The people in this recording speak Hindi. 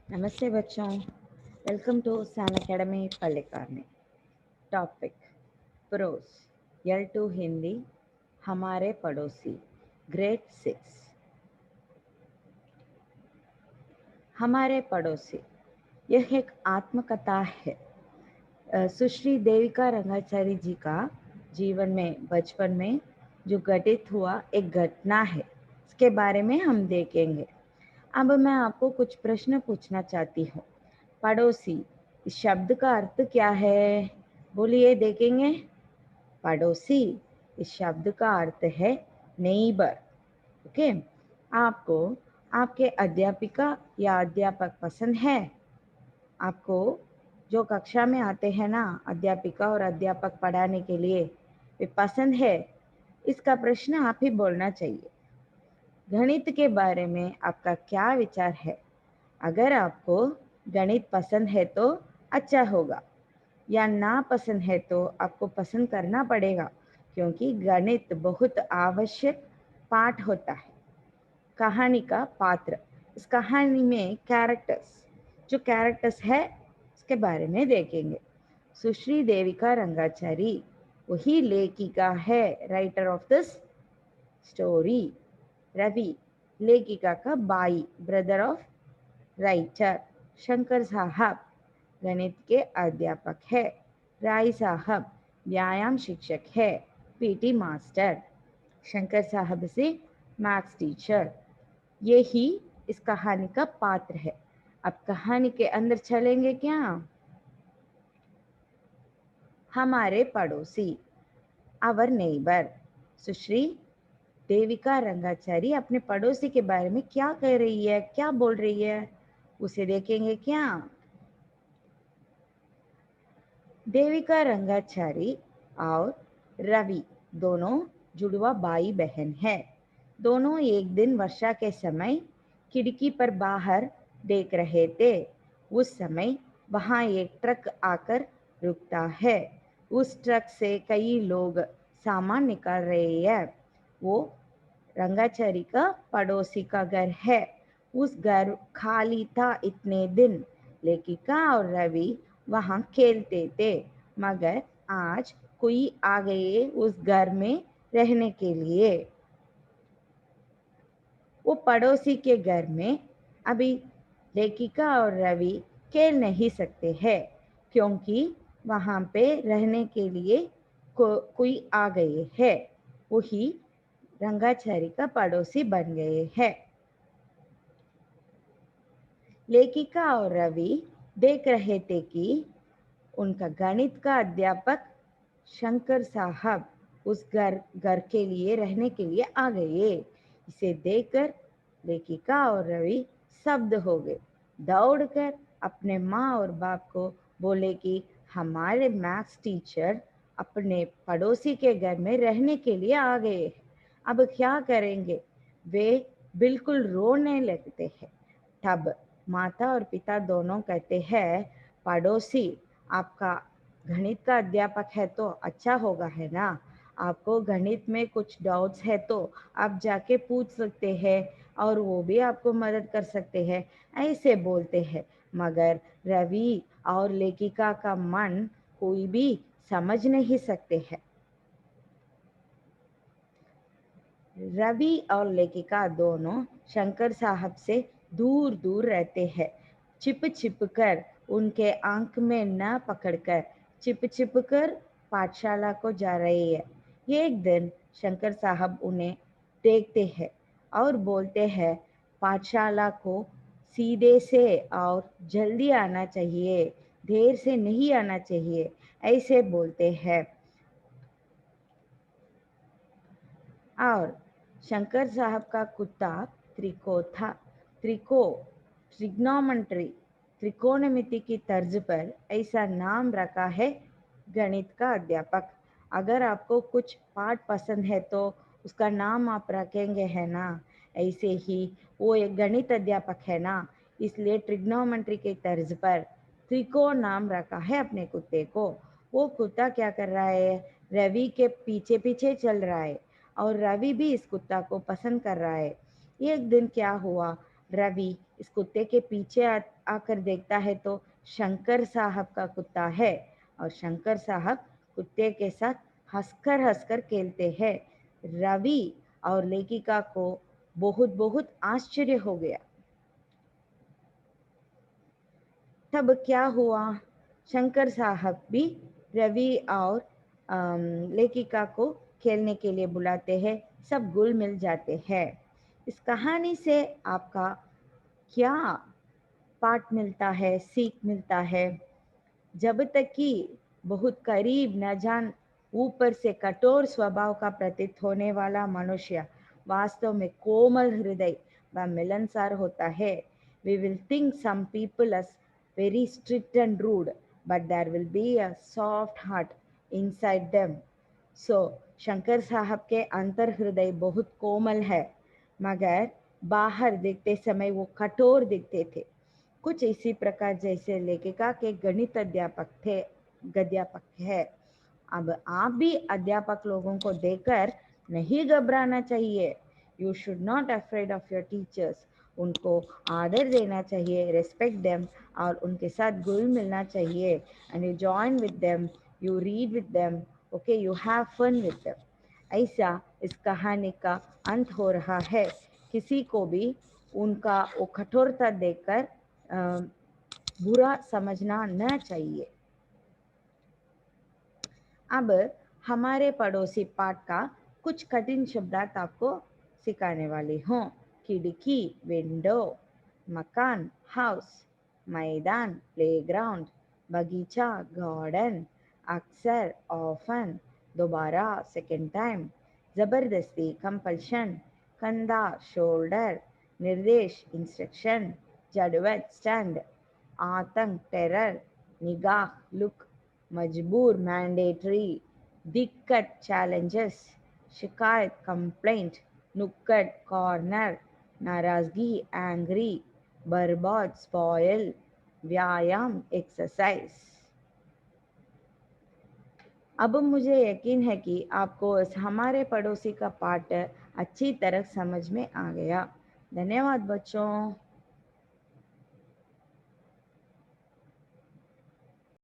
नमस्ते बच्चों, welcome to San Academy Pallikaranai. Topic prose L2 Hindi हमारे पड़ोसी ग्रेड 6। हमारे पड़ोसी यह एक आत्मकथा है। सुश्री देविका रंगाचारी जी का जीवन में बचपन में जो घटित हुआ एक घटना है, इसके बारे में हम देखेंगे। अब मैं आपको कुछ प्रश्न पूछना चाहती हूँ। पड़ोसी इस शब्द का अर्थ क्या है? बोलिए, देखेंगे। पड़ोसी इस शब्द का अर्थ है नेबर। ओके, आपको आपके अध्यापिका या अध्यापक पसंद है? आपको जो कक्षा में आते हैं ना, अध्यापिका और अध्यापक पढ़ाने के लिए, वे पसंद है? इसका प्रश्न आप ही बोलना चाहिए। गणित के बारे में आपका क्या विचार है? अगर आपको गणित पसंद है तो अच्छा होगा, या ना पसंद है तो आपको पसंद करना पड़ेगा, क्योंकि गणित बहुत आवश्यक पाठ होता है। कहानी का पात्र, इस कहानी में कैरेक्टर्स, जो कैरेक्टर्स है उसके बारे में देखेंगे। सुश्री देविका रंगाचारी वही लेखिका है, writer of this story. Ravi लेखिका का भाई, ब्रदर ऑफ राइटर। शंकर साहब गणित के अध्यापक है। राय साहब व्यायाम शिक्षक है, पीटी मास्टर। शंकर साहब से मैथ्स टीचर। ये ही इस कहानी का पात्र है। अब कहानी के अंदर चलेंगे क्या? हमारे पड़ोसी, आवर नेबर। सुश्री देविका रंगाचारी अपने पड़ोसी के बारे में क्या कह रही है, क्या बोल रही है, उसे देखेंगे क्या? देविका रंगाचारी और रवि दोनों जुड़वा भाई बहन हैं। दोनों एक दिन वर्षा के समय खिड़की पर बाहर देख रहे थे। उस समय वहां एक ट्रक आकर रुकता है। उस ट्रक से कई लोग सामान निकाल रहे हैं। वो रंगाचारी का पड़ोसी का घर है। उस घर खाली था इतने दिन। लेखिका और रवि वहां खेलते थे, मगर आज कोई आ गए उस घर में रहने के लिए। वो पड़ोसी के घर में अभी लेखिका और रवि खेल नहीं सकते हैं, क्योंकि वहां पे रहने के लिए कोई आ गए है। वही रंगाचारी का पड़ोसी बन गए हैं। लेखिका और रवि देख रहे थे कि उनका गणित का अध्यापक शंकर साहब उस घर के लिए रहने के लिए आ गए। इसे देखकर लेखिका और रवि स्तब्ध हो गए। दौड़कर अपने माँ और बाप को बोले कि हमारे मैथ्स टीचर अपने पड़ोसी के घर में रहने के लिए आ गए। अब क्या करेंगे? वे बिल्कुल रोने लगते हैं। तब माता और पिता दोनों कहते हैं, पड़ोसी आपका गणित का अध्यापक है तो अच्छा होगा, है ना? आपको गणित में कुछ डाउट्स है तो आप जाके पूछ सकते हैं, और वो भी आपको मदद कर सकते हैं, ऐसे बोलते हैं। मगर रवि और लेखिका का मन कोई भी समझ नहीं सकते हैं। रवि और लेखिका दोनों शंकर साहब से दूर दूर रहते हैं। छिप छिप कर, उनके आंख में न पकड़कर, छिप छिप कर पाठशाला को जा रही है। एक दिन शंकर साहब उन्हें देखते हैं और बोलते हैं, पाठशाला को सीधे से और जल्दी आना चाहिए, देर से नहीं आना चाहिए, ऐसे बोलते हैं। और शंकर साहब का कुत्ता त्रिको था। त्रिको ट्रिग्नोमेट्री, त्रिकोणमिति की तर्ज पर ऐसा नाम रखा है गणित का अध्यापक। अगर आपको कुछ पाठ पसंद है तो उसका नाम आप रखेंगे, है ना? ऐसे ही वो एक गणित अध्यापक है ना, इसलिए ट्रिग्नोमेट्री के तर्ज पर त्रिको नाम रखा है अपने कुत्ते को। वो कुत्ता क्या कर रहा है? रवि के पीछे पीछे चल रहा है, और रवि भी इस कुत्ता को पसंद कर रहा है। एक दिन क्या हुआ, रवि इस कुत्ते के पीछे आकर देखता है तो शंकर साहब का कुत्ता है और शंकर साहब कुत्ते के साथ हंसकर खेलते हैं। रवि और लेखिका को बहुत बहुत आश्चर्य हो गया। तब क्या हुआ, शंकर साहब भी रवि और लेखिका को खेलने के लिए बुलाते हैं। सब घुल मिल जाते हैं। इस कहानी से आपका क्या पाठ मिलता है, सीख मिलता है? जब तक कि बहुत करीब न जान ऊपर से कठोर स्वभाव का प्रतीत होने वाला मनुष्य वास्तव में कोमल हृदय व मिलनसार होता है। We will think some people as very strict and rude, but there will be a soft heart inside them. So Shankar साहब के अंतर हृदय बहुत कोमल है, मगर बाहर देखते समय वो कठोर दिखते थे। कुछ इसी प्रकार जैसे लेखिका के गणित अध्यापक है। अब आप भी अध्यापक लोगों को देखकर नहीं घबराना चाहिए। You should not afraid of your teachers. उनको आदर देना चाहिए, रेस्पेक्ट देम, और उनके साथ घुल मिलना चाहिए। And you join with them, you read with them, okay, you have fun with them. ऐसा इस कहानी का अंत हो रहा है। किसी को भी उनका वो कठोरता देखकर बुरा समझना न चाहिए। अब हमारे पड़ोसी पाठ का कुछ कठिन शब्दार्थ आपको सिखाने वाली हूँ। खिड़की विंडो, मकान हाउस, मैदान प्लेग्राउंड, बगीचा गार्डन, अक्सर ऑफन, दोबारा सेकेंड टाइम, जबरदस्ती कंपल्शन, कंधा शोल्डर, निर्देश इंस्ट्रक्शन, जड़वत स्टैंड, आतंक टेरर, निगाह लुक, मजबूर मैंडेटरी, दिक्कत चैलेंजेस, शिकायत कंप्लेंट, नुक्कड़ कॉर्नर, नाराजगी एंग्री, बर्बाद स्पॉयल, व्यायाम एक्सरसाइज। अब मुझे यकीन है कि आपको इस हमारे पड़ोसी का पाठ अच्छी तरह समझ में आ गया। धन्यवाद बच्चों।